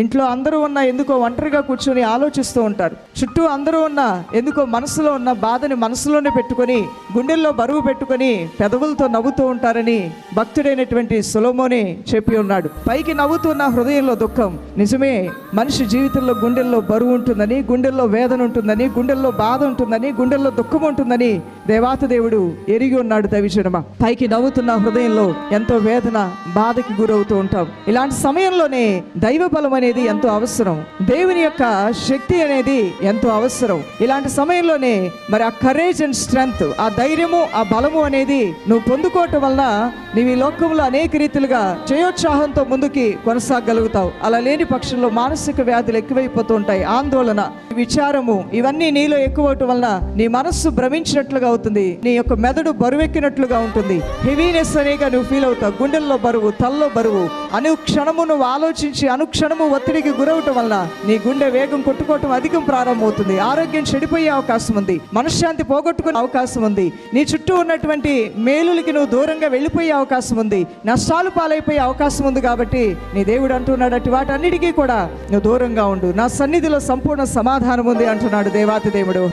ఇంట్లో అందరూ ఉన్నా ఎందుకో ఒంటరిగా కూర్చొని ఆలోచిస్తూ ఉంటారు. చుట్టూ అందరూ ఉన్నా ఎందుకో మనసులో ఉన్న బాధని మనసులోనే పెట్టుకొని, గుండెల్లో బరువు పెట్టుకొని పెదవులతో నవ్వుతూ ఉంటారని భక్తుడైనటువంటి సొలొమోనే చెప్పి ఉన్నాడు. పైకి నవ్వుతున్న హృదయంలో దుఃఖం. నిజమే, మనిషి జీవితంలో గుండెల్లో బరువు ఉంటుందని, గుండెల్లో వేదన ఉంటుందని, గుండెల్లో బాధ ఉంటుందని, గుండెల్లో దుఃఖం ఉంటుందని దేవాతి దేవుడు ఎరిగి ఉన్నాడు. దైవజనమా, పైకి నవ్వుతున్న హృదయంలో ఎంతో వేదన, బాధకి గురవుతూ ఉంటాం. ఇలాంటి సమయంలోనే దైవ బలం అనేది ఎంతో అవసరం. దేవుని యొక్క శక్తి అనేది ఎంతో అవసరం. ఇలాంటి సమయంలోనే మరి ఆ కరేజ్ అండ్ స్ట్రెంగ్త్, ఆ ధైర్యము, ఆ బలము అనేది నువ్వు పొందుకోవటం వలన నీవు ఈ లోకంలో అనేక రీతిలుగా జయోత్సాహంతో ముందుకి కొనసాగలుగుతావు. అలా లేని పక్షంలో మానసిక వ్యాధులు ఎక్కువైపోతూ ఉంటాయి. ఆందోళన, విచారము, ఇవన్నీ నీలో ఎక్కువవటం వలన నీ మనస్సు భ్రమించినట్లుగా అవుతుంది. నీ యొక్క మెదడు బరువెక్కినట్లుగా ఉంటుంది. హెవీనెస్ అనేగా నువ్వు ఫీల్ అవుతావు. గుండెల్లో బరువు, తల్లో బరువు, అనుక్షణము నువ్వు ఆలోచించి అనుక్షణము ఒత్తిడికి గురవటం వలన నీ గుండె వేగం కొట్టుకోవటం అధికం ప్రారంభమవుతుంది. ఆరోగ్యం చెడిపోయే అవకాశం ఉంది. మనశ్శాంతి పోగొట్టుకునే అవకాశం ఉంది. నీ చుట్టూ ఉన్నటువంటి మేలులకి నువ్వు దూరంగా వెళ్ళిపోయే అవకాశం ఉంది. నష్టాలు పాలైపోయే అవకాశం ఉంది. కాబట్టి నీ దేవుడు అంటున్నాడు, అటు వాటన్నిటికీ కూడా నువ్వు దూరంగా ఉండు, నా సన్నిధిలో సంపూర్ణ సమాధానం ఉంది అంటున్నాడు దేవాతి దేవుడు.